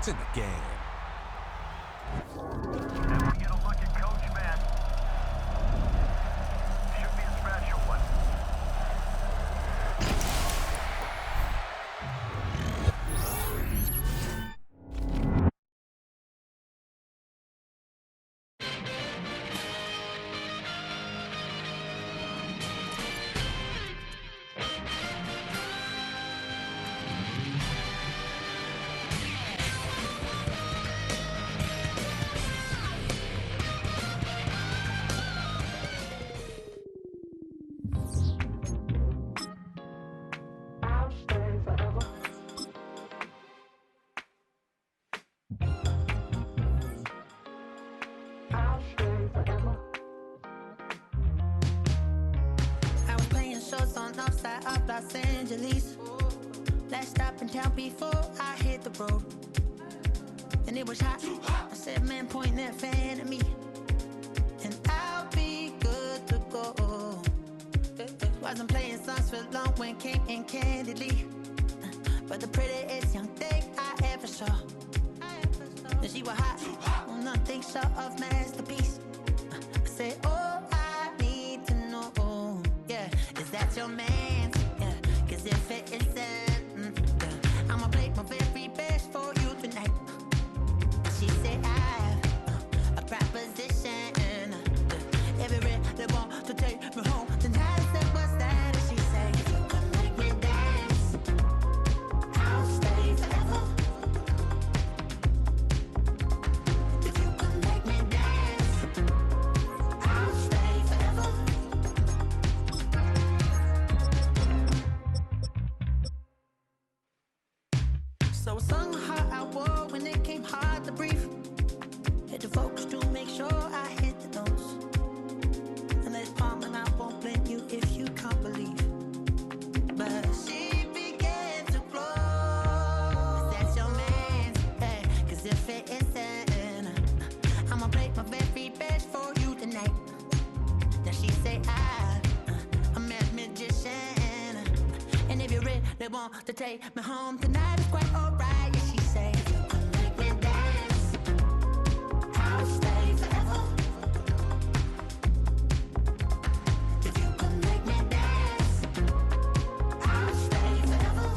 It's in the game. And we get a look at Coach Matt. Should be a special one. I was playing shows on outside of Los Angeles. Last stop in town before I hit the road. And it was hot. I said, man, point that fan at me. And I'll be good to go. Wasn't playing songs for long when came in candidly. But the prettiest young thing I ever saw. And she was hot. Well, nothing short of masterpiece. I said, oh, I need to know. Yeah, is that your man? Yeah, cause if it isn't, yeah, I'ma play my very best for you tonight. She said I have a proposition. Every they want to take me home tonight. I said, what's that? And she said, if you can make me dance, I'll stay forever. If you can make me dance, I'll stay forever. So I sung how I wore when it came hard to breathe. Had to focus to make sure I hit the notes. And there's palm and I won't blame you if you can't believe. But she began to flow. That's your man, hey, cause if it isn't, I'ma play my very best for you tonight. Now she say I'm a magician. And if you're ready, they want to take me home tonight, it's quite alright. Yeah, she say, if you can make me dance, I'll stay forever. If you can make me dance, I'll stay forever.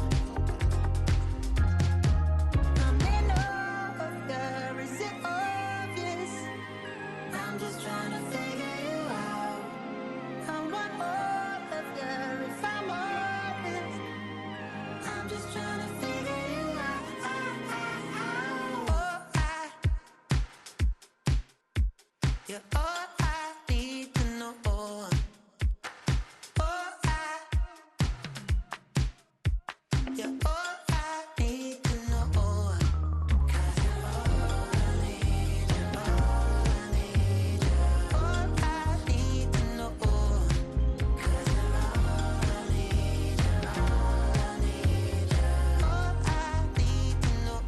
I'm in love, girl, is it obvious? I'm just trying to figure you out. I want all of you if I'm honest. I'm just trying to figure you out. You're all I need to know. You're all I need to know. 'Cause you're all I need, you're all I need, you're all I need to know. 'Cause you're all I need, you're all I need, you're all I need to know.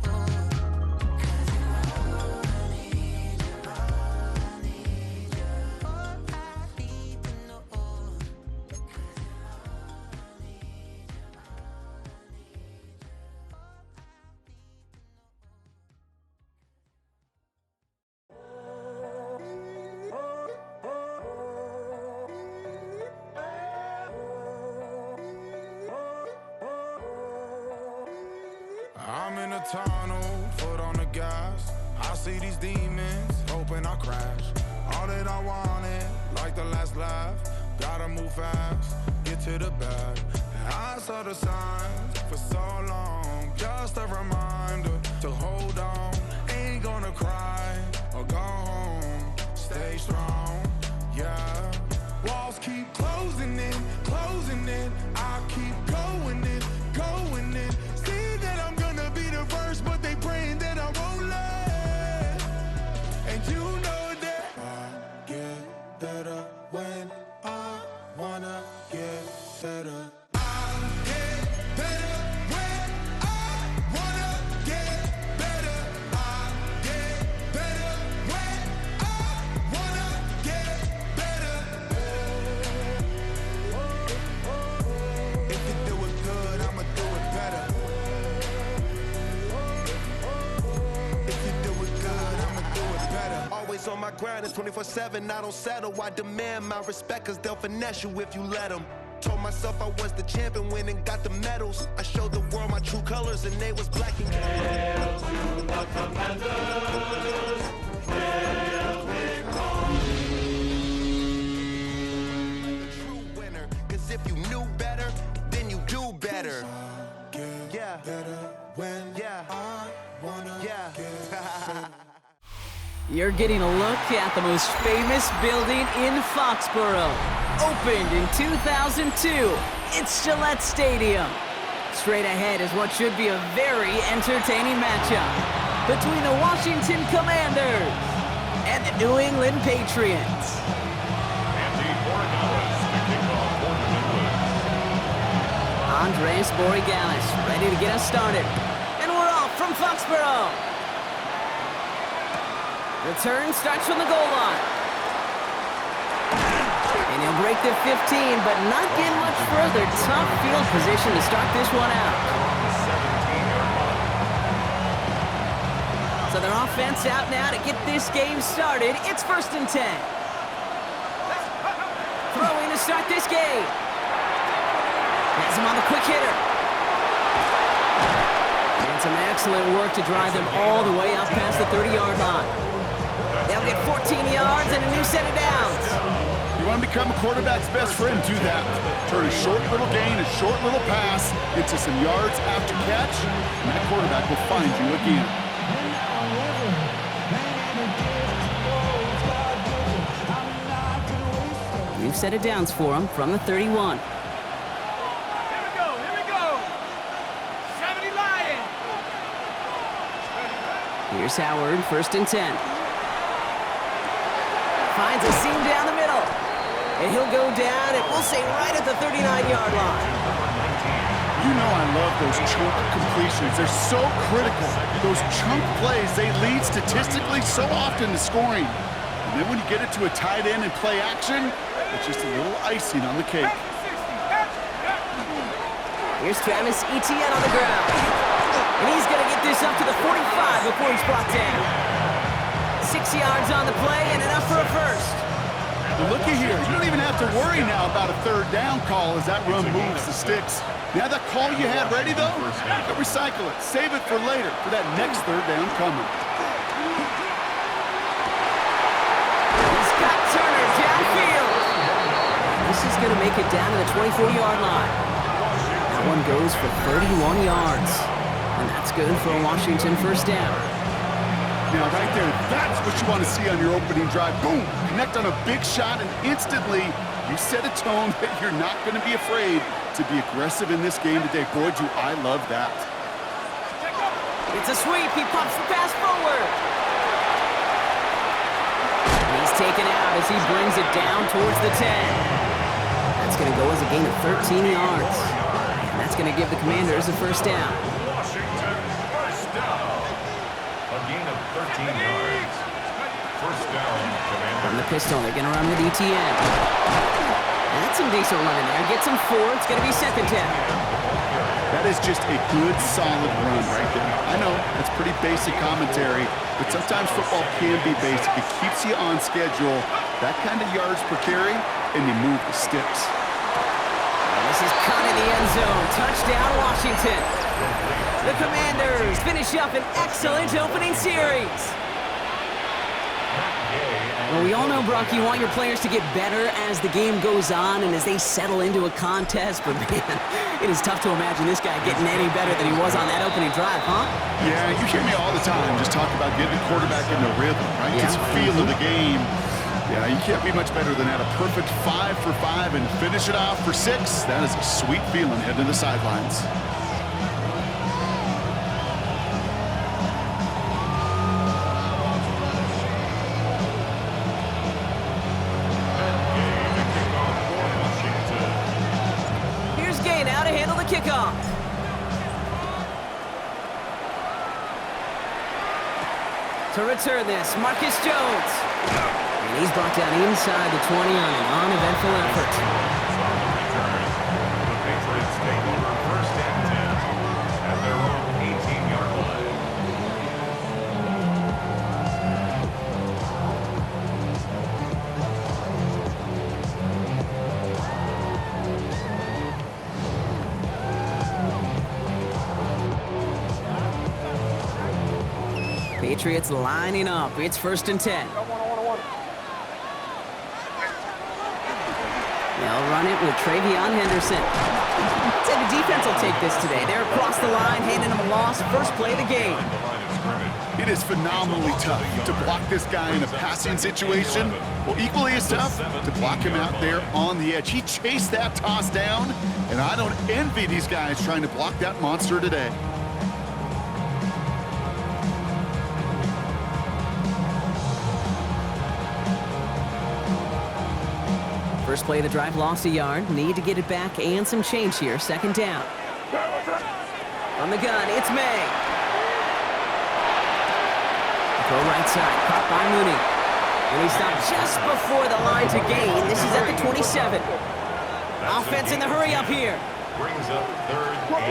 'Cause you're all I need, you're all I need, you're all I need to know. 'Cause you're all I need, you're all I'm in a tunnel, foot on the gas. I see these demons, hoping I crash. All that I wanted, like the last laugh. Gotta move fast, get to the bag. I saw the signs for so long. Just a reminder to hold on. Ain't gonna cry or go home. Stay strong, yeah. Walls keep closing in, closing in. I keep going in, going in. See that I'm gonna be the first, but they praying that I won't let. And you know that I get better when I wanna get better. I get better when I wanna get better. I get better when I wanna get better. If you do it good, I'ma do it better. my grind is 24/7. I don't settle. I demand my respect, cause they'll finesse you if you let them. Told myself I was the champion, went and got the medals. I showed the world my true colors, and they was black and Hail to the Commanders. Hail Big Horn. a true winner. Cause if you knew better, then you do better. Yeah. Yeah. Yeah. You're getting a look at the most famous building in Foxborough. Opened in 2002, it's Gillette Stadium. Straight ahead is what should be a very entertaining matchup between the Washington Commanders and the New England Patriots. Andy Borregales to kick off for New England. Andres Borregales ready to get us started. And we're off from Foxborough. Return starts from the goal line. And he'll break the 15, but not get much further. Tough field position to start this one out. 17-yard line. So their offense out now to get this game started. It's 1st and 10. Throwing to start this game. Has him on the quick hitter. And some excellent work to drive them all the way up past the 30-yard line. They'll get 14 yards and a new set of downs. You want to become a quarterback's best friend, do that. Turn a short little gain, a short little pass into some yards after catch, and that quarterback will find you again. New set of downs for him from the 31. Here we go. 70 Lions. Here's Howard, 1st and 10. Finds a seam down the middle. And he'll go down, and we'll say right at the 39-yard line. You know I love those chunk completions. They're so critical. Those chunk plays, they lead statistically so often to scoring. And then when you get it to a tight end and play action, it's just a little icing on the cake. Here's Travis Etienne on the ground. And he's going to get this up to the 45 before he's brought down. 6 yards on the play and enough for a first. But looky here, you don't even have to worry now about a 3rd down call as that run moves the sticks. Now that call you had ready, though, you can recycle it. Save it for later, for that next 3rd down coming. He's got Turner downfield. This is going to make it down to the 24-yard line. That one goes for 31 yards. And that's good for a Washington 1st down. Now right there, that's what you want to see on your opening drive. Boom! Connect on a big shot, and instantly you set a tone that you're not going to be afraid to be aggressive in this game today. Boy, do I love that. It's a sweep. He pumps the pass forward. He's taken out as he brings it down towards the 10. That's going to go as a gain of 13 yards. And that's going to give the Commanders a 1st down. Washington, 1st down. A gain of 13 yards. 1st down, Commander. From the pistol, they're going to run with Etienne. That's some decent running there. Gets him 4. It's going to be 2nd down. That is just a good, solid run right there. I know, that's pretty basic commentary, but sometimes football can be basic. It keeps you on schedule. That kind of yards per carry, and you move the sticks. And this is cut in the end zone. Touchdown, Washington. The Commanders finish up an excellent opening series. Well, we all know, Brock, you want your players to get better as the game goes on and as they settle into a contest, but man, it is tough to imagine this guy getting any better than he was on that opening drive, huh? Yeah, you hear me all the time just talk about getting the quarterback in the rhythm, right? It's the feel of the game. Yeah, you can't be much better than that. A perfect 5 for 5 and finish it off for 6. That is a sweet feeling heading to the sidelines. Here's Gay now to handle the kickoff. To return this, Marcus Jones. And he's brought down inside the 20 on an uneventful effort. The Patriots take over 1st and 10 at their own 18-yard line. Patriots lining up. It's 1st and 10. They'll run it with Travion Henderson. I'd say the defense will take this today. They're across the line, handing them a loss. First play of the game. It is phenomenally tough to block this guy in a passing situation. Well, equally as tough to block him out there on the edge. He chased that toss down, and I don't envy these guys trying to block that monster today. First play of the drive, lost a yard. Need to get it back and some change here. 2nd down. On the gun, it's May. Throw right side, caught by Mooney. And he stopped just before the line to gain. This is at the 27. Offense in the hurry up here. Brings up 3rd and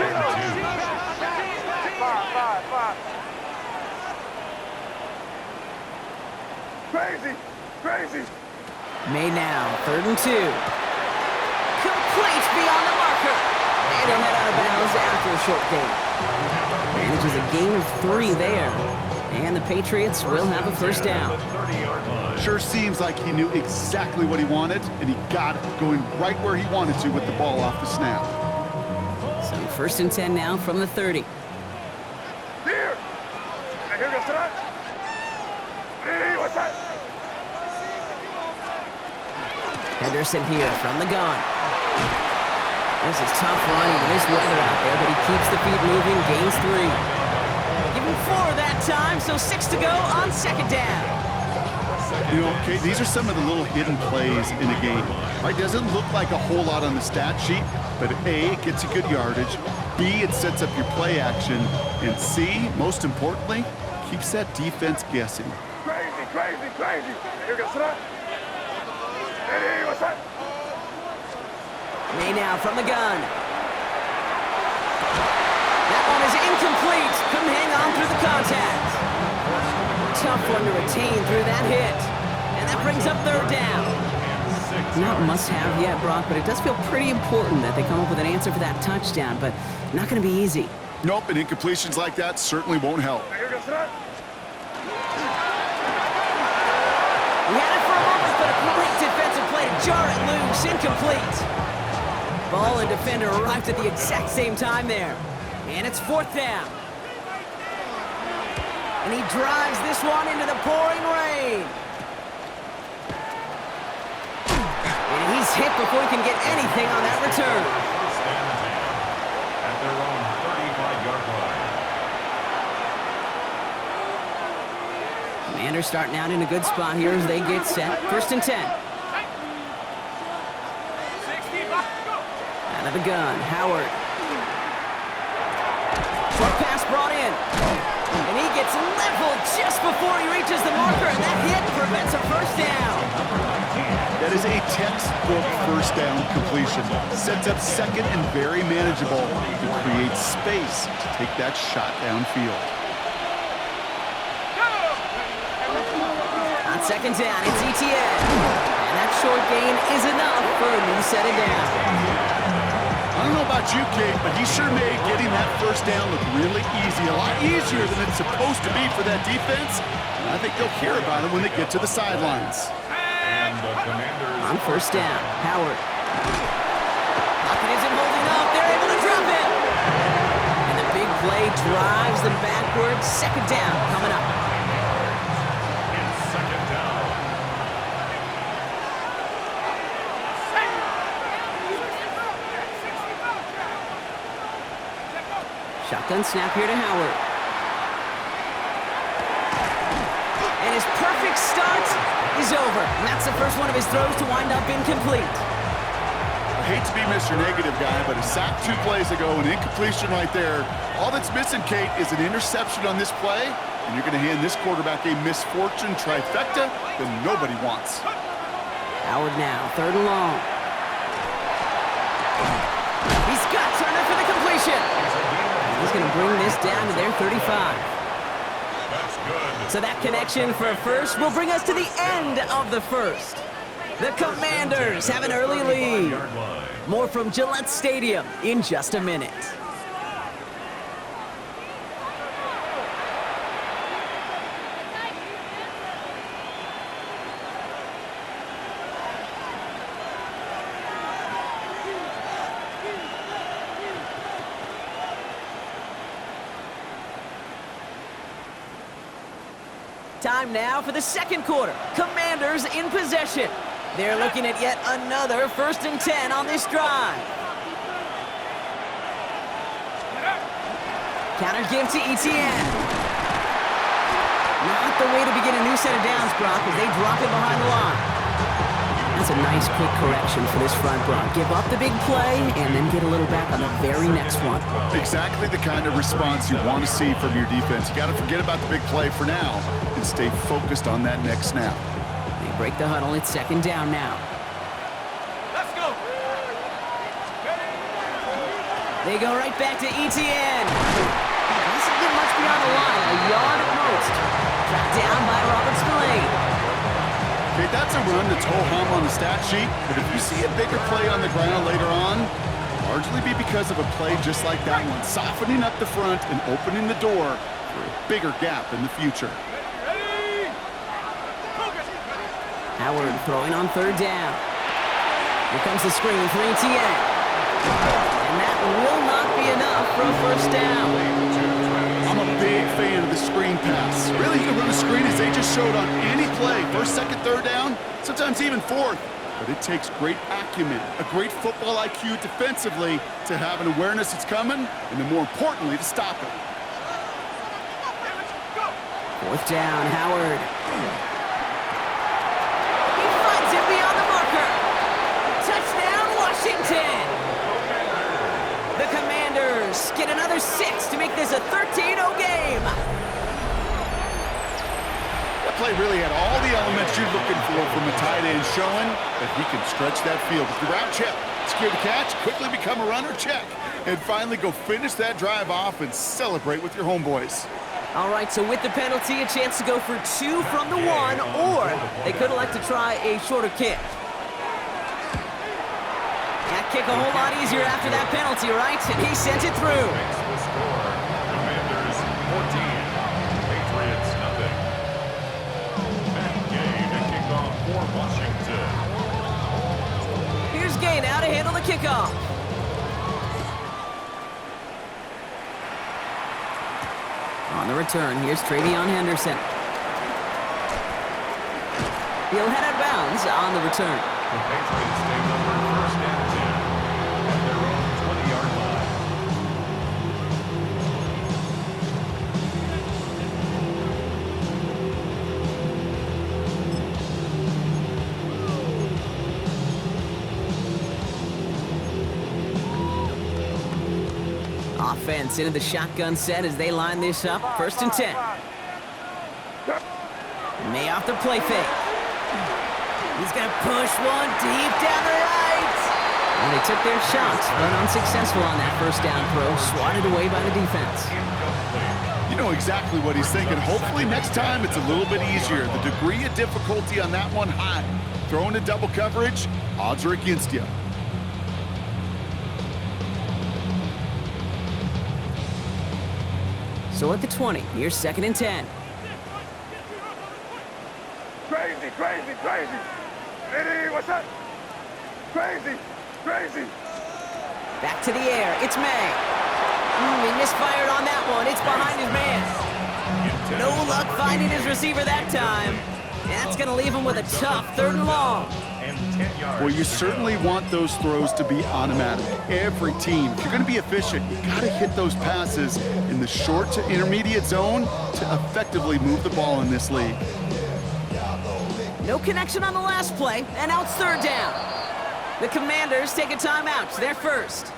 2. Crazy. May now, 3rd and 2. Complete beyond the marker. And he'll head out of bounds after a short gain. Manages a gain of 3 there. And the Patriots will have a 1st down. Sure seems like he knew exactly what he wanted, and he got it, going right where he wanted to with the ball off the snap. So 1st and 10 now from the 30. Here goes that. Hey, what's that? Henderson here from the gun. This is tough running in this weather out there, but he keeps the feet moving, gains 3. Give him 4 that time, so 6 to go on 2nd down. You know, okay, these are some of the little hidden plays in a game. Right? Doesn't look like a whole lot on the stat sheet, but A, it gets you good yardage. B, it sets up your play action. And C, most importantly, keeps that defense guessing. Crazy. Here goes that. Hey, what's that? May now from the gun. That one is incomplete. Couldn't hang on through the contact. Tough one to retain through that hit. And that brings up 3rd down. Not must-have yet, Brock, but it does feel pretty important that they come up with an answer for that touchdown, but not going to be easy. Nope, and incompletions like that certainly won't help. Here goes that. He had it for a moment, but a great defensive play to jar it loose. Incomplete. Ball and defender arrived at the exact same time there. And it's 4th down. And he drives this one into the pouring rain. And he's hit before he can get anything on that return. At their own 35-yard line. Commanders starting out in a good spot here as they get set. 1st and 10. Out of the gun, Howard. Short pass brought in. And he gets leveled just before he reaches the marker, and that hit prevents a 1st down. That is a textbook 1st down completion. Sets up 2nd and very manageable to create space to take that shot downfield. On 2nd down, it's ETN. And that short gain is enough for a new set of down. I don't know about you, Kate, but he sure made getting that 1st down look really easy. A lot easier than it's supposed to be for that defense. And I think they'll hear about it when they get to the sidelines. And the Commanders on 1st down, Howard. Pocket isn't holding up. They're able to drop it. And the big play drives them backwards. 2nd down coming up. It's 2nd down. Shotgun snap here to Howard. And his perfect start is over. And that's the first one of his throws to wind up incomplete. I hate to be Mr. Negative guy, but a sack 2 plays ago, an incompletion right there. All that's missing, Kate, is an interception on this play, and you're going to hand this quarterback a misfortune trifecta that nobody wants. Howard now, 3rd and long. He's got Turner for the completion. He's going to bring this down to their 35. That's good. So that connection for a 1st will bring us to the end of the 1st. The Commanders have an early lead. More from Gillette Stadium in just a minute. Time now for the second quarter. Commanders in possession. They're looking at yet another 1st and 10 on this drive. Counter give to Etienne. Not the way to begin a new set of downs, Brock, as they drop it behind the line. That's a nice quick correction for this front, Brock. Give up the big play and then get a little back on the very next one. Exactly the kind of response you want to see from your defense. You got to forget about the big play for now and stay focused on that next snap. They break the huddle. It's 2nd down now. Let's go. They go right back to Etienne. Doesn't get much beyond the line. A yard at most. Tracked down by Robert Spillane. Okay, that's a run that's ho-hum on the stat sheet, but if you see a bigger play on the ground later on, largely be because of a play just like that one, softening up the front and opening the door for a bigger gap in the future. Howard throwing on 3rd down. Here comes the screen for Etienne. And that will not be enough for a 1st down. I'm a big fan of the screen pass. Really, you can run a screen as they just showed on any play. 1st, 2nd, 3rd down, sometimes even 4th. But it takes great acumen, a great football IQ defensively to have an awareness it's coming, and then more importantly, to stop it. 4th down, Howard. He finds it beyond the marker. Touchdown, Washington. The Commanders get another 6 to make this a 13-0 game. That play really had all the elements you're looking for from a tight end, showing that he can stretch that field. With the route, check. Secure the catch, quickly become a runner, check. And finally go finish that drive off and celebrate with your homeboys. All right, so with the penalty, a chance to go for 2 from the 1, or they could elect to try a shorter kick. That kick a whole lot easier after that penalty, right? And he sent it through. The score, Commanders 14, Patriots nothing. Matt Gay to kick off for Washington. Here's Gay now to handle the kickoff. On the return, here's Travion Henderson. He'll head out of bounds on the return. The Patriots take over 1st and 10 at their own 20-yard line. Offense into the shotgun set as they line this up. 1st and 10. May off the play fake. He's going to push one deep down the right. And they took their shots, but unsuccessful on that 1st down throw, swatted away by the defense. You know exactly what he's thinking. Hopefully next time it's a little bit easier. The degree of difficulty on that one high. Throwing to double coverage, odds are against you. So at the 20, here's 2nd and 10. Crazy, crazy, crazy. Eddie, what's that? Crazy, crazy. Back to the air, it's May. He misfired on that one, it's behind his man. No luck finding his receiver that time. And that's gonna leave him with a tough 3rd and long. And 10 yards. Well, you certainly want those throws to be automatic. Every team, if you're going to be efficient, you got to hit those passes in the short to intermediate zone to effectively move the ball in this league. No connection on the last play, and now it's 3rd down. The Commanders take a timeout, their first.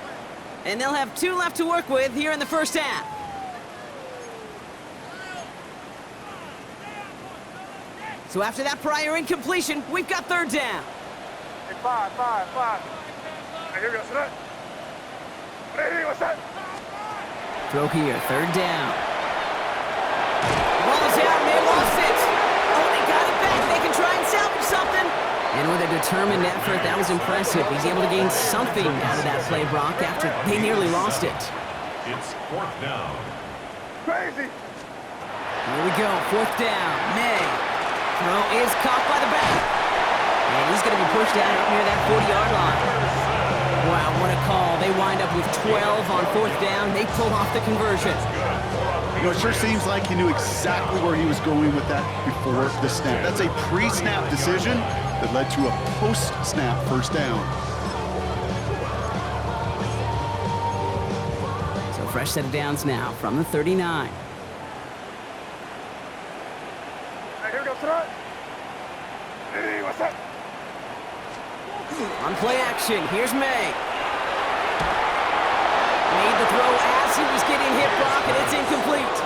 And they'll have 2 left to work with here in the 1st half. So after that prior incompletion, we've got 3rd down. Hey, 5. Hey, here we go. See that? Hey, what's that? Throw here, 3rd down. Ball is out, and they lost it. Oh, they got it back. They can try and salvage something. And with a determined effort, that was impressive. He's able to gain something out of that play, Brock, after they nearly lost it. It's 4th down. Crazy. Here we go, 4th down. May. Throw is caught by the back. And he's going to be pushed out up near that 40-yard line. Wow, what a call. They they wind up with 12 on 4th down. They pull off the conversion. You know, it sure seems like he knew exactly where he was going with that before the snap. That's a pre-snap decision that led to a post-snap first down. So fresh set of downs now from the 39. Here we go, Sarah. Hey, what's up? On play action, here's May. Made the throw as he was getting hit, Brock, and it's incomplete.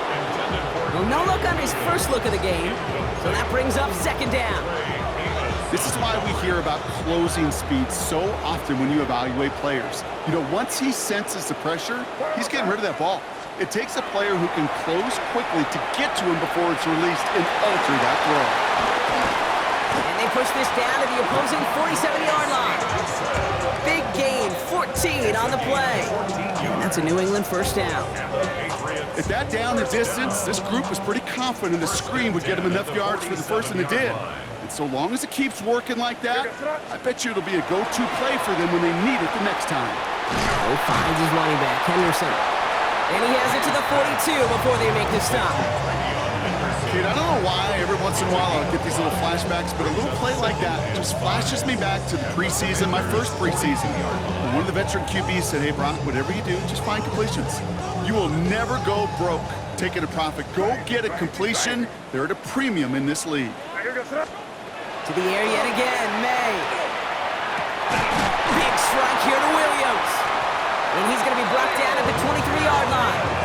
Well, no look on his first look of the game, so that brings up 2nd down. This is why we hear about closing speed so often when you evaluate players. You know, once he senses the pressure, he's getting rid of that ball. It takes a player who can close quickly to get to him before it's released and alter that throw. And they push this down to the opposing 47-yard line. Big gain, 14 on the play. And that's a New England first down. At that down the distance, this group was pretty confident the screen would get him enough yards for the first, and it did. And so long as it keeps working like that, I bet you it'll be a go-to play for them when they need it the next time. Oh, finds his running back, Henderson. And he has it to the 42 before they make the stop. Dude, I don't know why every once in a while I'll get these little flashbacks, but a little play like that just flashes me back to the preseason, my first preseason. When one of the veteran QBs said, hey, Brock, whatever you do, just find completions. You will never go broke taking a profit. Go get a completion. They're at a premium in this league. Here we go, Sarah. To the air yet again, May. Big strike here to Williams. And he's going to be brought down at the 23-yard line.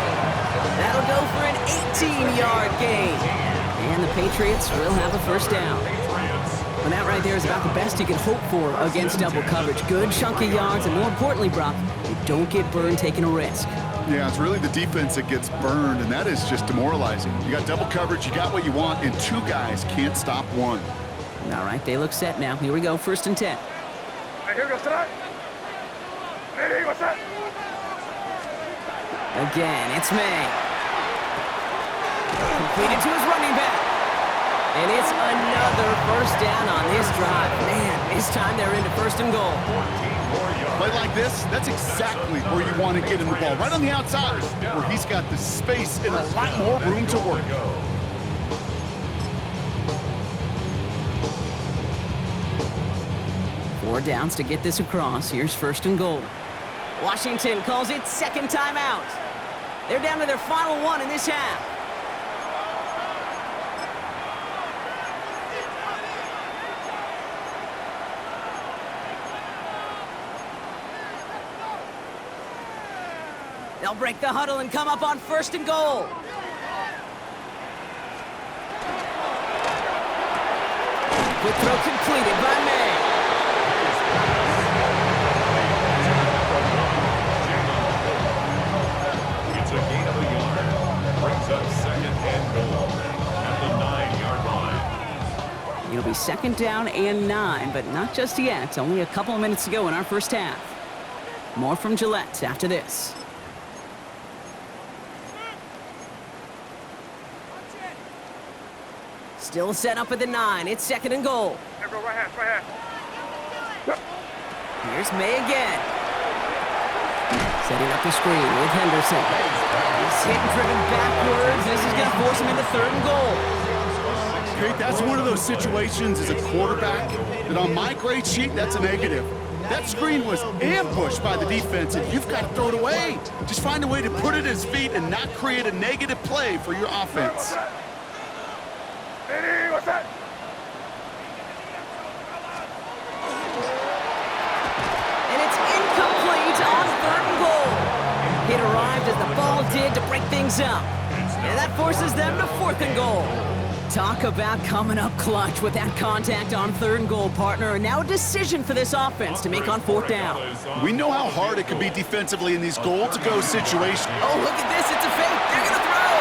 That'll go for an 18-yard gain. And the Patriots will have a first down. And that right there is about the best you can hope for against double coverage. Good chunk of yards, and more importantly, Brock, you don't get burned taking a risk. Yeah, it's really the defense that gets burned, and that is just demoralizing. You got double coverage, you got what you want, and 2 guys can't stop one. All right, they look set now. Here we go, 1st and 10. Here we go, Sarah. Hey, what's up? Again, it's May. Completed to his running back. And it's another first down on this drive. Man, this time they're into 1st and goal. Play like this, that's exactly where you want to get him the ball. Right on the outside, where he's got the space and a lot more room to work. 4 downs to get this across. Here's 1st and goal. Washington calls it 2nd timeout. They're down to their final one in this half. They'll break the huddle and come up on 1st and goal. Good throw completed by May. It's a gain of a yard. Brings up 2nd and goal at the 9-yard line. It'll be 2nd down and 9, but not just yet. Only a couple of minutes to go in our first half. More from Gillette after this. Still set up at the 9. It's 2nd and goal. Here we go, right hand. Here's May again. Setting up the screen with Henderson. He's hit and driven backwards. This is going to force him into 3rd and goal. Great, that's one of those situations as a quarterback that on my grade sheet, that's a negative. That screen was ambushed by the defense, and you've got to throw it away. Just find a way to put it at his feet and not create a negative play for your offense. Hey, what's that? And it's incomplete on 3rd and goal. It arrived as the ball did to break things up. And that forces them to 4th and goal. Talk about coming up clutch with that contact on 3rd and goal, partner. And now a decision for this offense to make on 4th down. We know how hard it can be defensively in these goal-to-go situations. Oh, look at this. It's a fake. They're going to throw.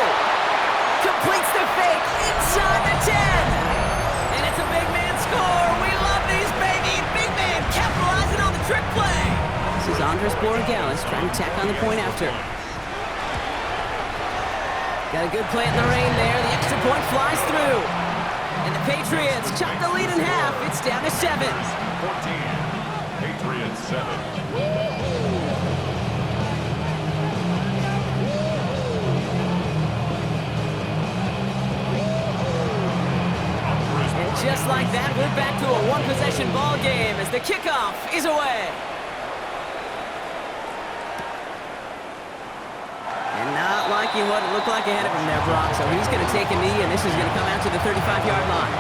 Completes the fake inside the 10. And it's a big man score. We love these, baby. Big man capitalizing on the trick play. This is Andres Borregales trying to tack on the point after. Got a good play in the rain there. The extra point flies through. And the Patriots chop the lead in half. It's down to 7. 14. Patriots 7. just like that, we're back to a one-possession ball game as the kickoff is away. And not liking what it looked like ahead of him there, Brock. So he's going to take a knee, and this is going to come out to the 35-yard line.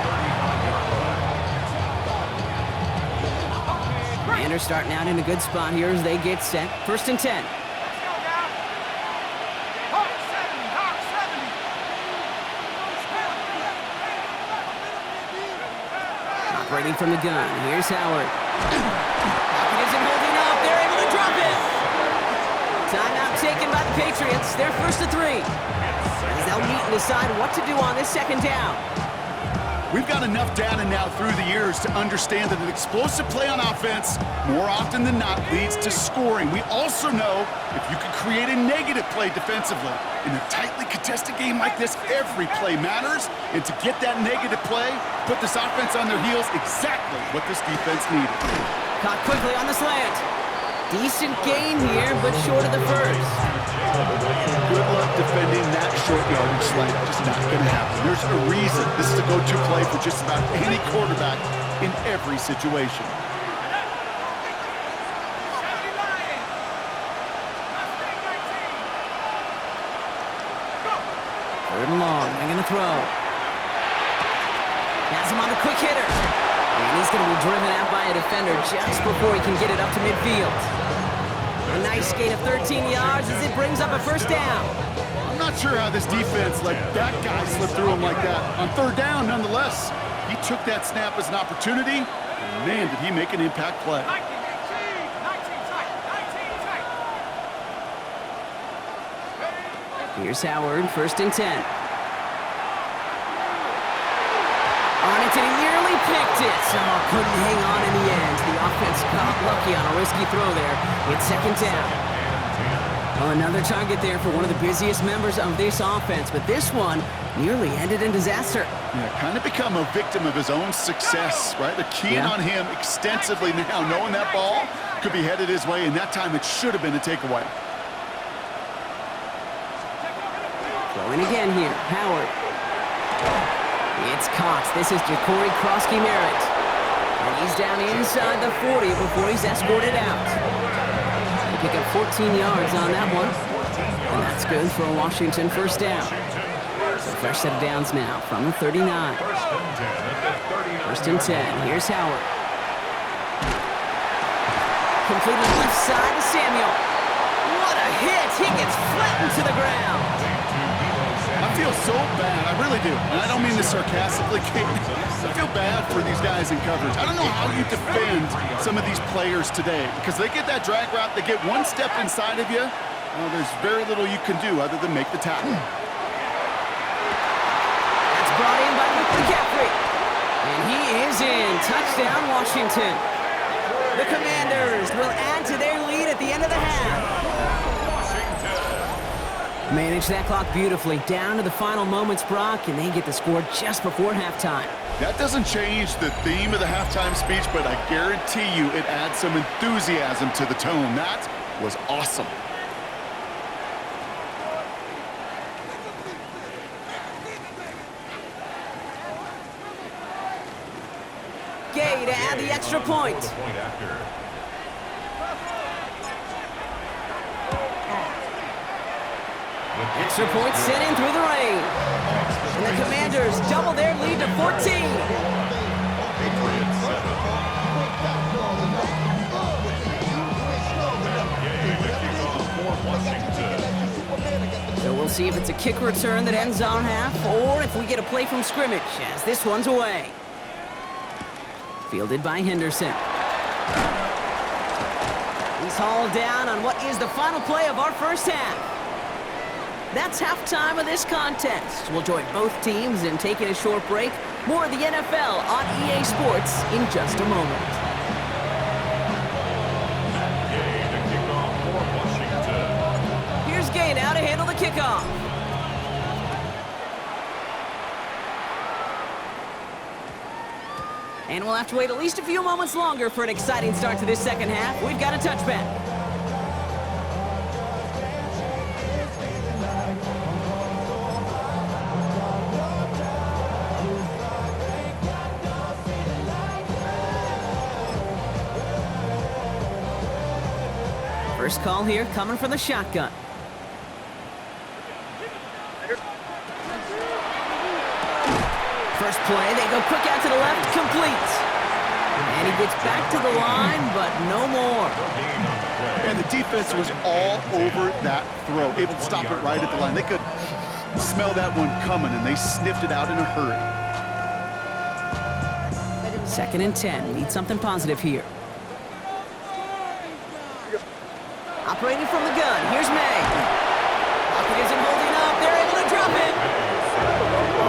Commanders starting out in a good spot here as they get set. 1st and 10. Operating from the gun. Here's Howard. Pocket isn't holding up. They're able to drop it. Timeout taken by the Patriots. They're 1st and 3. As they'll meet and decide what to do on this 2nd down. We've got enough data now through the years to understand that an explosive play on offense, more often than not, leads to scoring. We also know if you can create a negative play defensively. In a tightly contested game like this, every play matters. And to get that negative play, put this offense on their heels, exactly what this defense needed. Caught quickly on the slant. Decent gain here, but short of the first. Good luck defending that short yardage slant. Just not going to happen. There's a reason this is a go-to play for just about any quarterback in every situation. 3rd and long. They're going to throw. Has him on the quick hitter. And he's going to be driven out by a defender just before he can get it up to midfield. A nice gain of 13 yards as it brings up a 1st down. I'm not sure how this defense let that guy slip through him like that. On 3rd down, nonetheless, he took that snap as an opportunity, and man, did he make an impact play. Here's Howard, 1st and 10. On it, and he nearly picked it. Oh, couldn't hang on in the end. The offense got lucky on a risky throw there. It's 2nd down. Well, another target there for one of the busiest members of this offense, but this one nearly ended in disaster. Yeah, kind of become a victim of his own success, right? They're keying on him extensively now, knowing that ball could be headed his way, and that time it should have been a takeaway. Throwing again here, Howard. It's Cox. This is Ja'Cory Krosky-Merritt. And he's down inside the 40 before he's escorted out. They pick up 14 yards on that one. And that's good for a Washington 1st down. So fresh set of downs now from the 39. 1st and 10. Here's Howard. Completed left side to Samuel. What a hit! He gets flattened to the ground. I feel so bad, I really do. And I don't mean this sarcastically, Kate. I feel bad for these guys in coverage. I don't know how you defend some of these players today because they get that drag route, they get one step inside of you, well, there's very little you can do other than make the tackle. That's brought in by Luke McCaffrey. And he is in. Touchdown, Washington. The Commanders will add to their lead at the end of the half. Manage that clock beautifully. Down to the final moments, Brock, and they get the score just before halftime. That doesn't change the theme of the halftime speech, but I guarantee you it adds some enthusiasm to the tone. That was awesome. Gay to add the extra point. Extra point sent in through the rain. And the Commanders double their lead to 14. So we'll see if it's a kick return that ends our half or if we get a play from scrimmage as this one's away. Fielded by Henderson. He's hauled down on what is the final play of our 1st half. That's halftime of this contest. We'll join both teams in taking a short break. More of the NFL on EA Sports in just a moment. Here's Gay now to handle the kickoff. And we'll have to wait at least a few moments longer for an exciting start to this 2nd half. We've got a touchback. call here, coming from the shotgun. First play, they go quick out to the left, complete. And he gets back to the line, but no more. And the defense was all over that throw, able to stop it right at the line. They could smell that one coming, and they sniffed it out in a hurry. 2nd and 10. Need something positive here. Operating from the gun. Here's May. Lockett isn't holding up. They're able to drop it.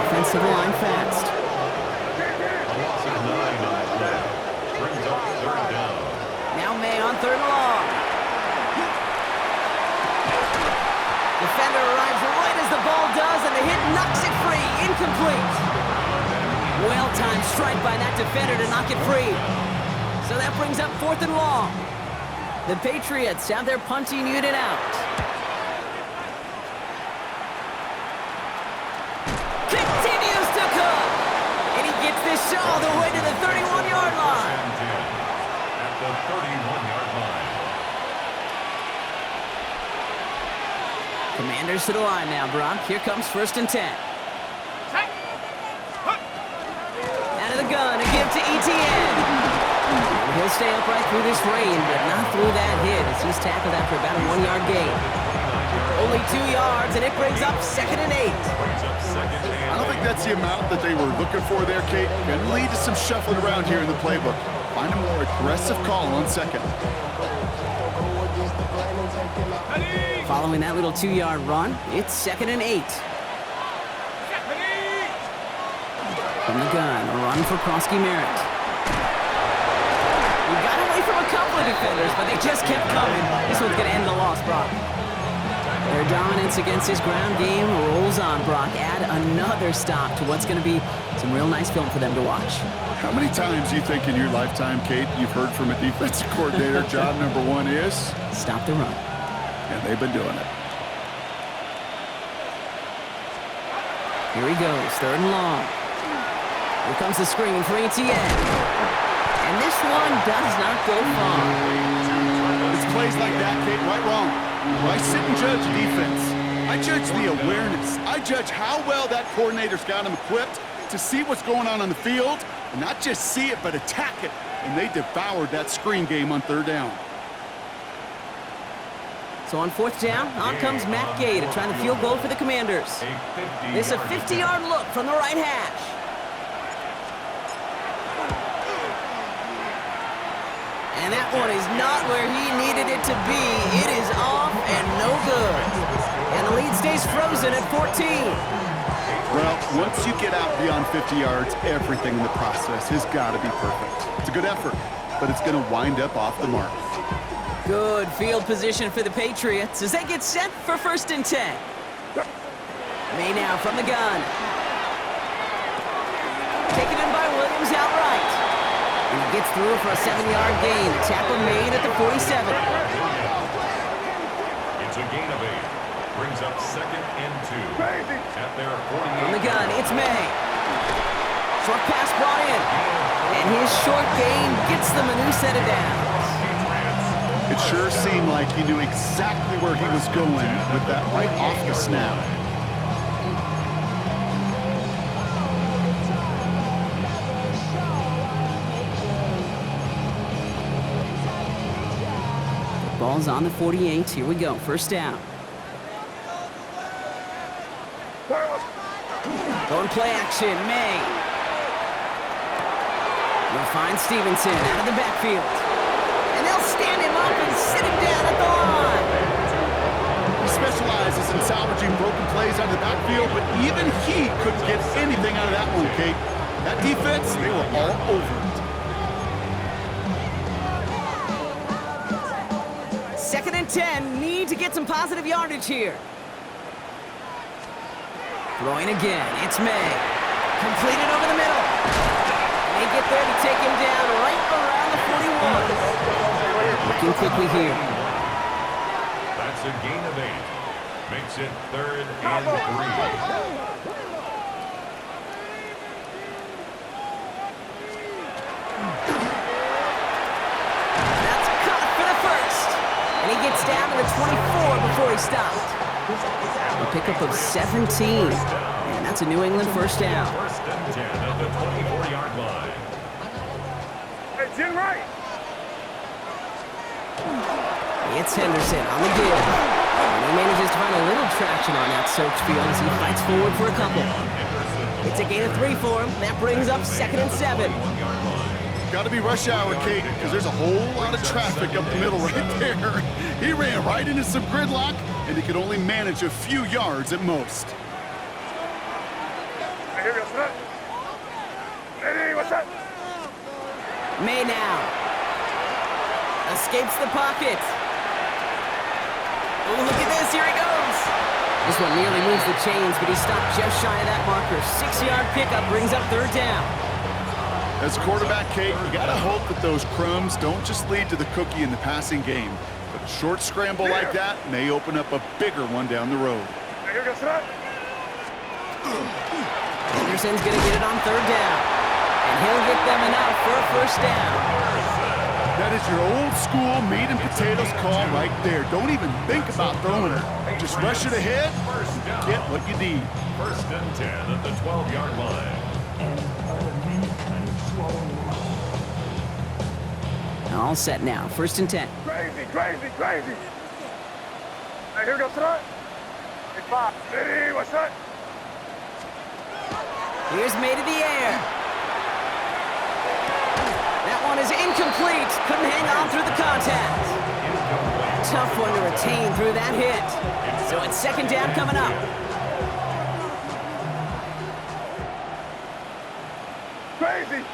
Offensive line fast. A loss of 9 on the play. Brings up 3rd down. Now May on 3rd and long. Defender arrives right as the ball does, and the hit knocks it free. Incomplete. Well-timed strike by that defender to knock it free. So that brings up 4th and long. The Patriots have their punting unit out. Continues to cook. And he gets this all the way to the 31-yard line. At the 31-yard line. Commanders to the line now, Brock. Here comes 1st and 10. Out of the gun, a give to Etienne. He'll stay upright through this rain, but not through that hit as he's tackled after about a 1-yard gain. Only 2 yards, and it brings up 2nd and 8. I don't think that's the amount that they were looking for there, Kate. Going to lead to some shuffling around here in the playbook. Find a more aggressive call on 2nd. Following that little 2-yard run, it's 2nd and 8. From the gun, a run for Prosky Merritt. We got away from a couple of defenders, but they just kept coming. This one's going to end the loss, Brock. Their dominance against his ground game rolls on, Brock. Add another stop to what's going to be some real nice film for them to watch. How many times do you think in your lifetime, Kate, you've heard from a defensive coordinator, job number 1 is? Stop the run. And they've been doing it. Here he goes, 3rd and long. Here comes the screen for Etienne. And this one does not go far. It's plays like that, Kate, right wrong. I sit and judge defense. I judge the awareness. I judge how well that coordinator's got him equipped to see what's going on the field, and not just see it, but attack it. And they devoured that screen game on 3rd down. So on 4th down, on comes Matt Gay to try the field goal for the Commanders. This is a 50-yard look from the right hash. And that one is not where he needed it to be. It is off and no good. And the lead stays frozen at 14. Well, once you get out beyond 50 yards, everything in the process has got to be perfect. It's a good effort, but it's going to wind up off the mark. Good field position for the Patriots as they get set for 1st and 10. May now from the gun. Taken in by Williams outright. And he gets through for a 7-yard gain. The tackle made at the 47. It's a gain of 8. Brings up 2nd and 2. At their 48. From the gun, it's May. Short pass brought in. And his short gain gets them a new set of downs. It sure seemed like he knew exactly where he was going with that right off the snap. Ball's on the 48. Here we go. 1st down. Going play action. May. We'll find Stevenson out of the backfield. And they'll stand him up and sit him down at the line. He specializes in salvaging broken plays out of the backfield, but even he couldn't get anything out of that one, Kate. That defense, they were all over it. 2nd and 10. Need to get some positive yardage here. Throwing again. It's May. Completed over the middle. They get there to take him down right around the 41. Looking quickly here. That's a gain of 8. Makes it 3rd and 3. That's caught for the 1st. And he gets down to 24 before he stopped. A pickup of 17. And that's a New England first down. First and 10 at the 24-yard line. Hey, Jim Wright. It's Henderson on the give. And he manages to find a little traction on that search field as he fights forward for a couple. It's a gain of 3 for him. That brings up 2nd and 7. Got to be rush hour, Kate, because there's a whole lot of traffic up the middle right there. He ran right into some gridlock, and he could only manage a few yards at most. Hey, here we go, son. Ready, what's up? May now. Escapes the pocket. Oh, look at this. Here he goes. This one nearly moves the chains, but he stopped just shy of that marker. 6-yard pickup brings up 3rd down. As a quarterback, Kate, you got to hope that those crumbs don't just lead to the cookie in the passing game. But a short scramble like that may open up a bigger one down the road. Hey, here we go, son. Henderson's going to get it on 3rd down. And he'll get them enough for a first down. That is your old school meat and potatoes call right there. Don't even think about throwing it. Just rush it ahead, get what you need. First and 10 at the 12-yard line. All set now. 1st and 10. Crazy, crazy, crazy. Hey, here we go, son. Hey, 5. Ready, what's up? Here's May to the air. That one is incomplete. Couldn't hang on through the contact. Tough one to retain through that hit. So it's 2nd down coming up. Crazy.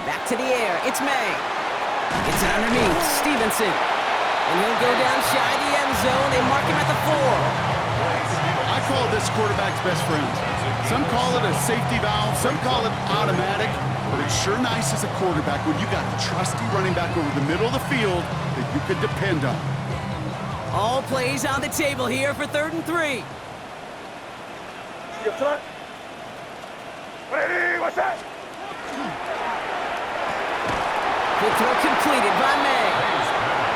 Back to the air. It's May. Gets it underneath. Stevenson. And he'll go down shy of the end zone. They mark him at the 4. I call this quarterback's best friend. Some call it a safety valve, some call it automatic, but it's sure nice as a quarterback when you got a trusty running back over the middle of the field that you could depend on. All plays on the table here for 3rd and 3. Your son. Ready, what's up? Good throw completed by May.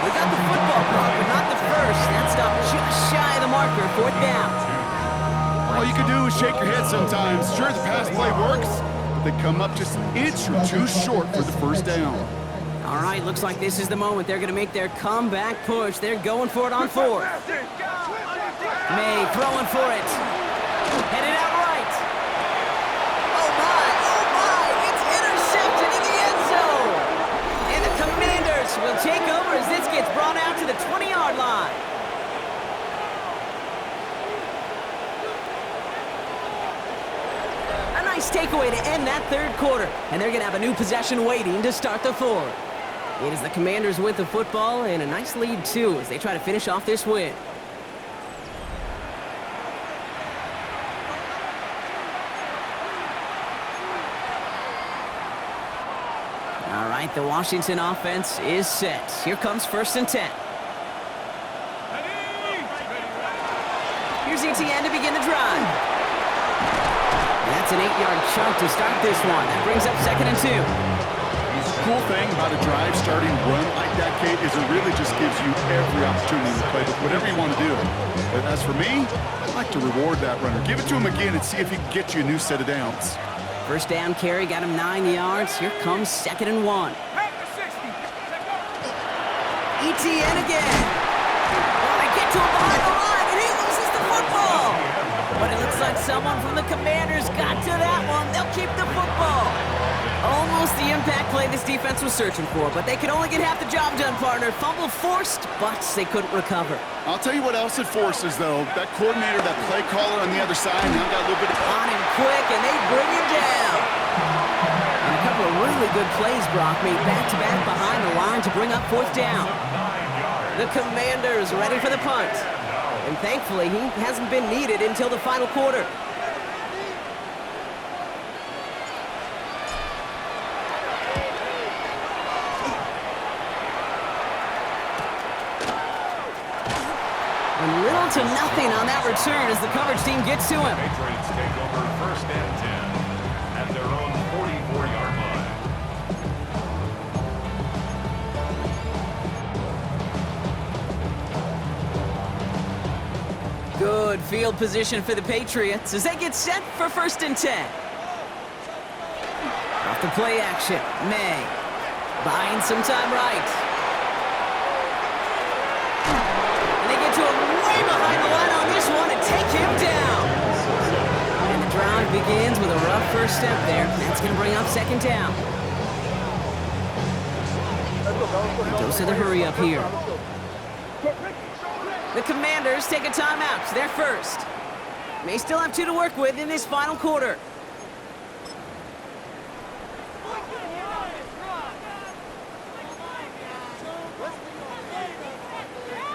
We got the football, Brock, but not the first. That stopped just shy of the marker. 4th down. All you can do is shake your head sometimes. Sure, the pass play works, but they come up just an inch or 2 short for the first down. All right, looks like this is the moment. They're going to make their comeback push. They're going for it on 4th. May throwing for it. Headed out right. Oh, my. It's intercepted in the end zone. And the Commanders will take over as this gets brought out to the 20-yard line. A nice takeaway to end that 3rd quarter. And they're going to have a new possession waiting to start the 4th. It is the Commanders with the football and a nice lead, too, as they try to finish off this win. All right, the Washington offense is set. Here comes 1st and 10. Here's ETN to begin the drive. And that's an 8-yard chunk to start this one. That brings up 2nd and 2. The cool thing about a drive-starting run like that, Kate, is it really just gives you every opportunity to play with whatever you want to do. But as for me, I'd like to reward that runner. Give it to him again and see if he can get you a new set of downs. First down carry got him 9 yards. Here comes 2nd and 1. ETN again. Oh, they get to him behind the line, and he loses the football. But it looks like someone from the Commanders got to that one. They'll keep the football. Almost the impact play this defense was searching for, but they could only get half the job done, partner. Fumble forced, but they couldn't recover. I'll tell you what else it forces, though. That coordinator, that play caller on the other side, now got a little bit of... On him quick, and they bring him down. And a couple of really good plays, Brock, made back-to-back behind the line to bring up 4th down. The Commanders ready for the punt. And thankfully, he hasn't been needed until the final quarter. Little to nothing on that return as the coverage team gets to him. Patriots take over 1st and 10 at their own 44-yard line. Good field position for the Patriots as they get set for 1st and 10. Off the play action, May. Buying some time right. And they get to him way behind the line on this one and take him down. And the drive begins with a rough first step there. That's going to bring up 2nd down. Goes to the hurry up here. The Commanders take a timeout. They're first. May still have 2 to work with in this final quarter.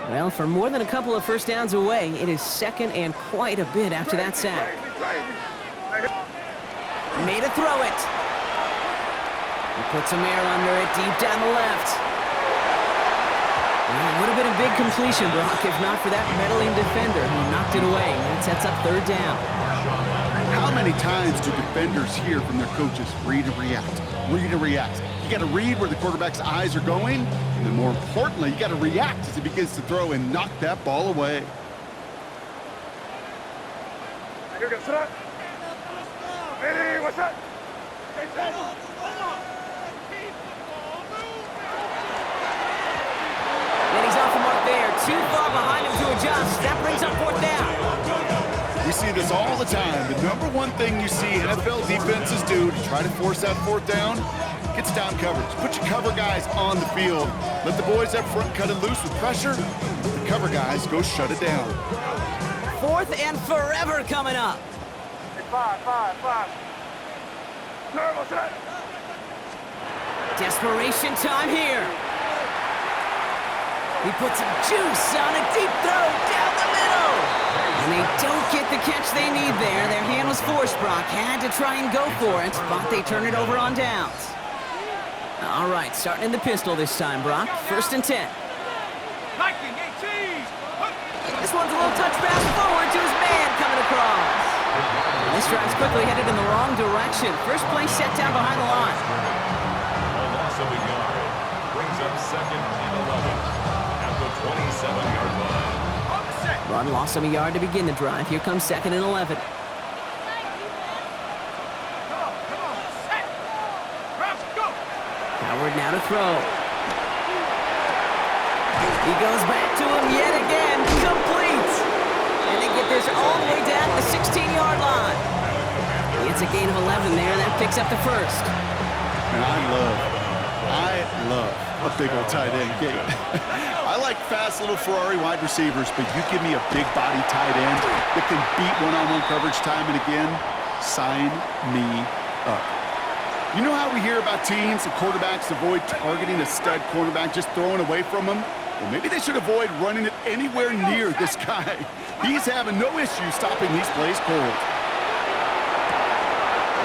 Well, for more than a couple of first downs away, it is 2nd and quite a bit after that sack. Made a throw it. He puts some air under it deep down the left. Well, it would have been a big completion, Brock, if not for that meddling defender who knocked it away. And it sets up 3rd down. How many times do defenders hear from their coaches, read and react, read and react? You got to read where the quarterback's eyes are going, and then more importantly, you got to react as he begins to throw and knock that ball away. Here goes that. Hey, what's that? And he's off the mark there. Too far behind him to adjust. That brings up 4th down. We see this all the time. The number one thing you see NFL defenses do to try to force that 4th down, gets down coverage. Put your cover guys on the field. Let the boys up front cut it loose with pressure. The cover guys go shut it down. 4th and forever coming up. Hey, 5. No, what's that? Desperation time here. He puts some juice on a deep throw down the middle. And they don't get the catch they need there. Their hand was forced, Brock. Had to try and go for it, but they turn it over on downs. All right, starting in the pistol this time, Brock. 1st and 10. This one's a little touch pass forward to his man coming across. And this drive's quickly headed in the wrong direction. First play set down behind the line. A loss of a yard. Brings up 2nd and 11 at the 27-yard line. Run loss of a yard to begin the drive. Here comes 2nd and 11. Howard now to throw. He goes back to him yet again. Complete. And they get this all the way down the 16-yard line. It's a gain of 11 there. That picks up the 1st. And I love a big old tight end game. I like fast little Ferrari wide receivers, but you give me a big body tight end that can beat one-on-one coverage time and again, sign me up. You know how we hear about teams and quarterbacks avoid targeting a stud cornerback, just throwing away from him? Well, maybe they should avoid running it anywhere near this guy. He's having no issue stopping these plays cold.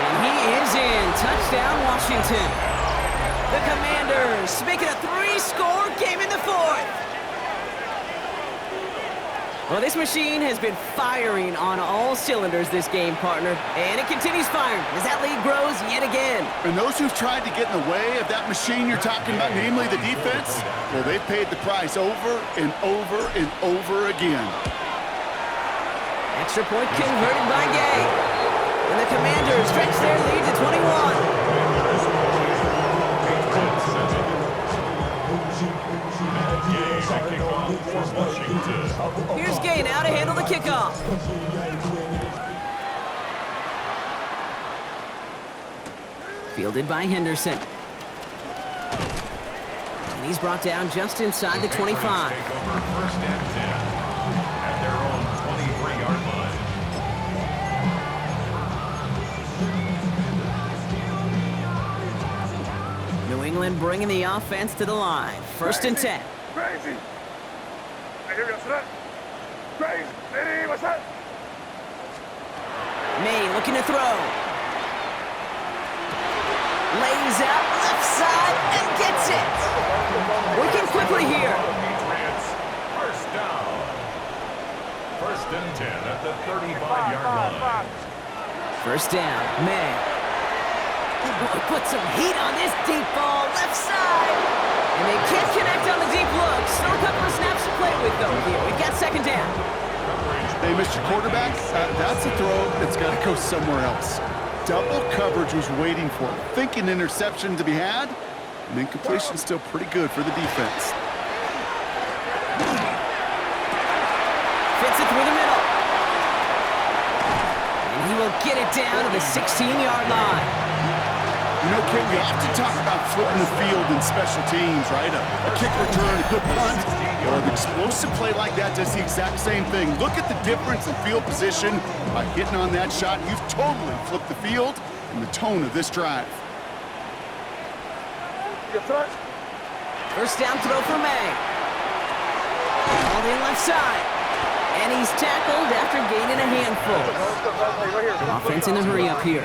And he is in. Touchdown, Washington. The Commanders making a 3-score game in the 4th. Well, this machine has been firing on all cylinders this game, partner. And it continues firing as that lead grows yet again. And those who've tried to get in the way of that machine you're talking about, namely the defense, well, they've paid the price over and over and over again. Extra point converted by Gay. And the Commanders stretch their lead to 21. Here's Gay now to handle the kickoff. Fielded by Henderson. And he's brought down just inside the 25. Take over 1st and 10 at their own 23-yard line. New England bringing the offense to the line. 1st and 10. Crazy. Hey, here goes that. Crazy. Hey, what's that? May looking to throw. Lays out left side and gets it. Working quickly here. Patriots, 1st down. 1st and 10 at the 35-yard line. 1st down, May. Put some heat on this deep ball, left side. And they can't connect on the deep look. Still a couple of snaps to play with, though, here. We've got 2nd down. Hey, Mr. Quarterback, that's a throw that's got to go somewhere else. Double coverage was waiting for it. Thinking interception to be had, and incompletion still pretty good for the defense. Fits it through the middle. And he will get it down to the 16-yard line. You know, Kate, we often talk about flipping the field in special teams, right? A kick return, a good punt, or an explosive play like that does the exact same thing. Look at the difference in field position by hitting on that shot. You've totally flipped the field and the tone of this drive. First down throw for May. All in left side. And he's tackled after gaining a handful. Offense in the hurry up here.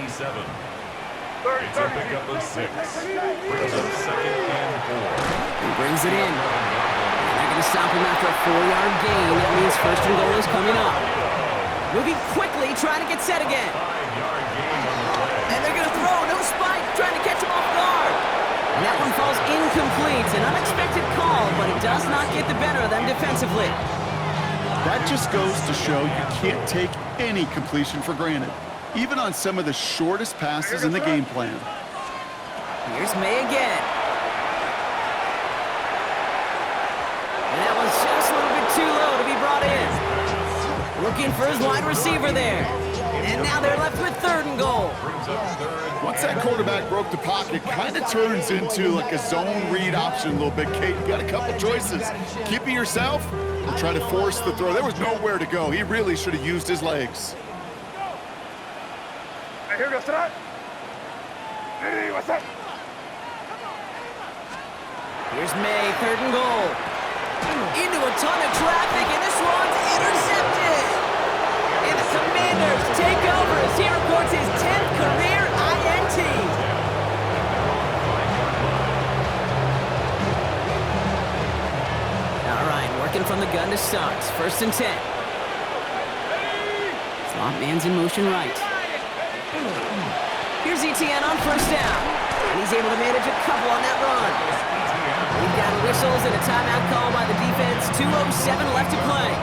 It's a pickup of 6. Brings up 2nd and 4. He brings it in. And they're going to stop him after a 4-yard gain. That means first and goal is coming up. Moving quickly, trying to get set again. 5-yard gain on the play. And they're going to throw. No spike. Trying to catch him off guard. And that one falls incomplete. An unexpected call, but it does not get the better of them defensively. That just goes to show you can't take any completion for granted, even on some of the shortest passes in the game plan. Here's May again. And that was just a little bit too low to be brought in. Looking for his wide receiver there. And now they're left with 3rd and goal. Once that quarterback broke the pocket, kind of turns into like a zone read option a little bit. Kate, you got a couple choices. Keep it yourself or try to force the throw. There was nowhere to go. He really should have used his legs. Here goes tonight. Hey, what's up? Here's May, 3rd and goal. Into a ton of traffic, and this one's intercepted. And the Commanders take over as he records his 10th career INT. All right, working from the gun to start. 1st and 10. Slot man's in motion right. Here's Etienne on 1st down. And he's able to manage a couple on that run. We've got whistles and a timeout call by the defense. 2:07 left to play.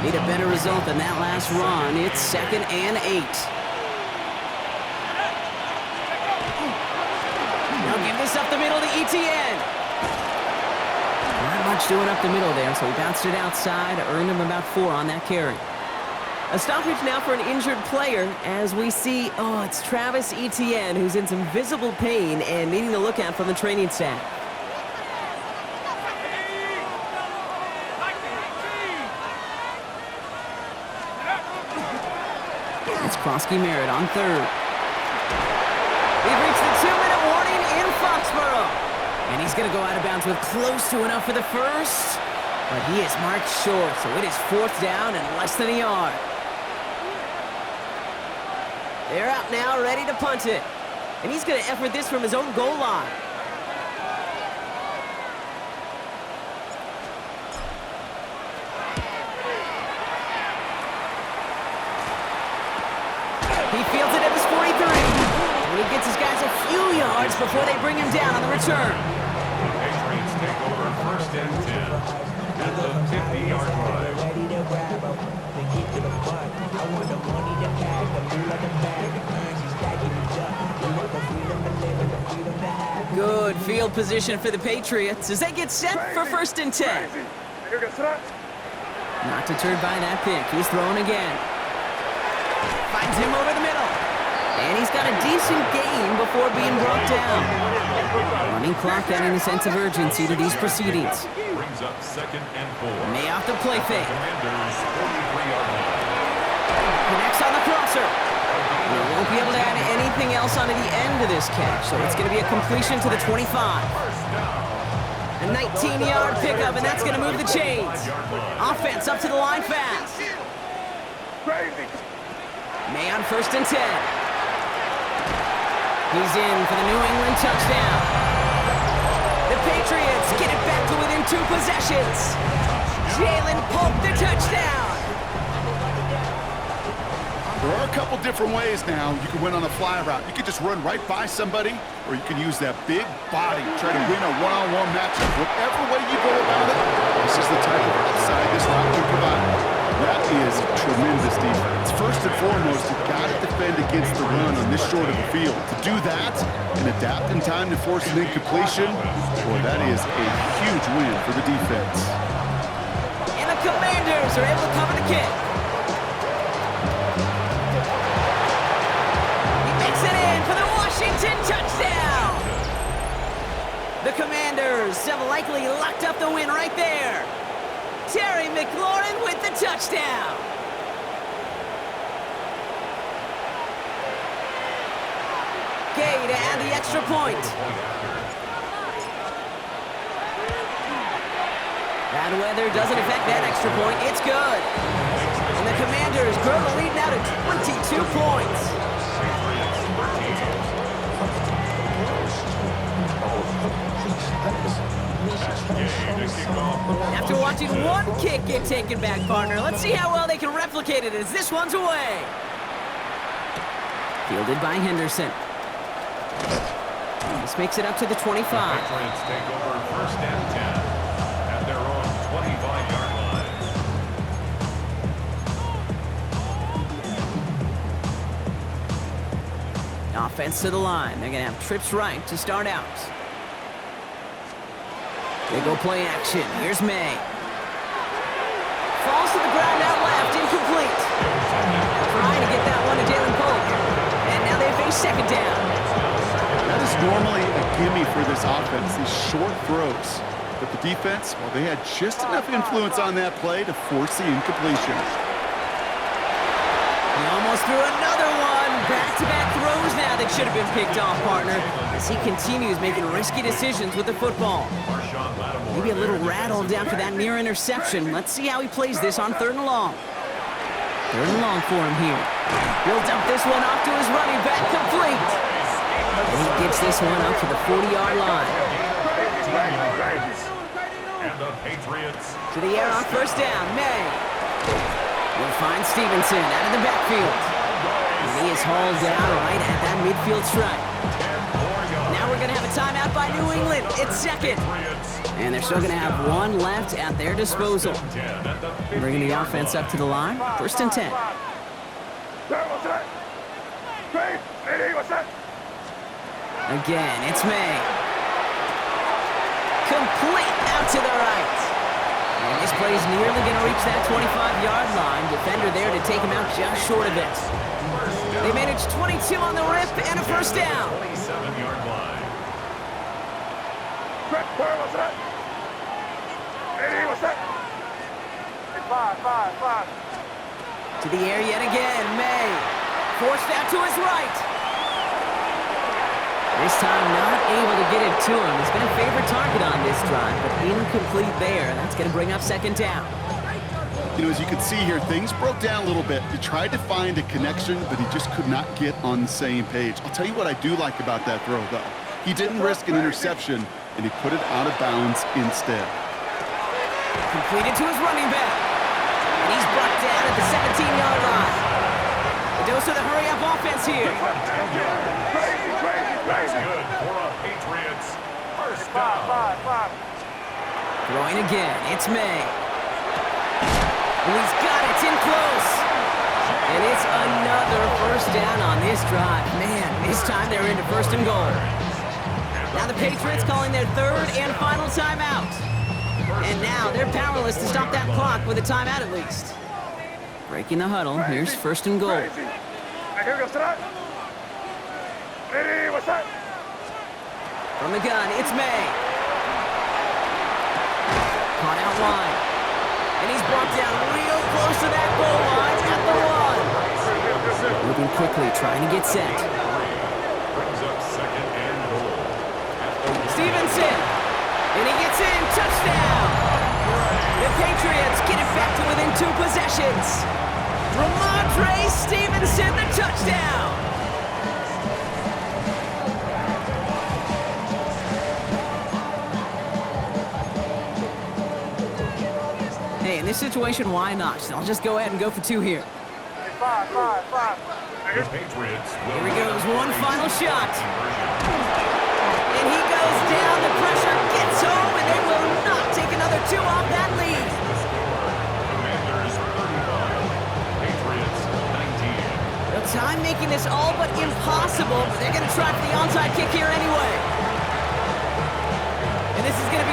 Need a better result than that last run. It's 2nd and 8. Now give this up the middle to Etienne. Not much doing up the middle there, so he bounced it outside, earned him about 4 on that carry. A stoppage now for an injured player as we see, it's Travis Etienne who's in some visible pain and needing to look out from the training staff. It's Krosky Merritt on 3rd. We've reached the 2-minute warning in Foxborough. And he's going to go out of bounds with close to enough for the first. But he is marked short, so it is 4th down and less than a yard. They're out now, ready to punt it. And he's going to effort this from his own goal line. He fields it at the 43. And he gets his guys a few yards before they bring him down on the return. The Patriots take over 1st and 10 at the 50-yard line. Good field position for the Patriots as they get set for 1st and 10. Here goes tonight. Not deterred by that pick. He's throwing again. Finds him over the middle. And he's got a decent gain before being brought down. Running clock adding a sense of urgency to these proceedings. Brings up 2nd and 4. May off the play fake. Commanders 43-yard line. Connects on the crosser. He won't be able to add anything else onto the end of this catch, so it's going to be a completion to the 25. A 19-yard pickup, and that's going to move the chains. Offense up to the line fast. May on 1st and 10. He's in for the New England touchdown. The Patriots get it back to within 2 possessions. Jalen Polk, the touchdown. There are a couple different ways now you can win on a fly route. You can just run right by somebody, or you can use that big body, try to win a one-on-one matchup. Whatever way you go about it, this is the type of upside this route can provide. That First and foremost, you've got to defend against the run on this short of a field. To do that and adapt in time to force an incompletion, boy, that is a huge win for the defense. And the Commanders are able to cover the kick. He makes it in for the Washington touchdown. The Commanders have likely locked up the win right there. Terry McLaurin with the touchdown. Gay to add the extra point. Bad weather doesn't affect that extra point. It's good. And the Commanders grow the lead now to 22 points. After watching one kick get taken back, partner, let's see how well they can replicate it as this one's away. Fielded by Henderson. This makes it up to the 25. Patriots take over first and 10 at their own 25-yard line. Offense to the line. They're going to have trips right to start out. They go play action. Here's May. Falls to the ground out left, incomplete. Trying to get that one to Jalen Polk. And now they face second down. That is normally a gimme for this offense, these short throws. But the defense, well, they had just enough influence on that play to force the incompletion. He almost threw another one. Back-to-back throws now that should have been picked off, partner, as he continues making risky decisions with the football. Maybe a little rattled after that near interception. Let's see how he plays this on 3rd and long. 3rd and long for him here. He'll dump this one off to his running back, complete. And he gets this one up to the 40-yard line. And the Patriots To the air on first down, May. Will find Stevenson out of the backfield. And he is hauled down right at that midfield stripe. Now we're going to have a timeout by New England. It's second. And they're still going to have one left at their disposal. Bringing the offense up to the line. 1st and 10. Again, it's May. Complete out to the right. And this play is nearly going to reach that 25-yard line. Defender there to take him out just short of it. They managed 22 on the rip and a first down. 27-yard line. To the air yet again, May. Forced out to his right. This time not able to get it to him. He's been a favorite target on this drive, but incomplete there. That's going to bring up second down. You know, as you can see here, things broke down a little bit. He tried to find a connection, but he just could not get on the same page. I'll tell you what I do like about that throw, though. He didn't risk an interception, and he put it out of bounds instead. Completed to his running back. And he's brought down at the 17-yard line. A dose of the hurry-up offense here. That's good for a Patriots first down. Throwing again, it's May. And he's got it, it's in close. And it's another first down on this drive. Man, this time they're into 1st and goal. Now the Patriots calling their 3rd and final timeout. And now they're powerless to stop that clock with a timeout at least. Breaking the huddle, here's 1st and goal. From the gun, it's May. Caught out wide. And he's brought down real close to that goal line at the 1. Moving quickly, trying to get set. Brings up 2nd and goal. Stevenson. And he gets in. Touchdown. The Patriots get it back to within 2 possessions. Ramondre Stevenson, the touchdown. Hey, in this situation, why not? I'll just go ahead and go for 2 here. The Patriots Here he goes, one final shot. And he goes down, the pressure gets home, and they will not take another 2 off that lead. Commanders 35, Patriots 19. I'm making this all but impossible, but they're going to try for the onside kick here anyway. And this is going to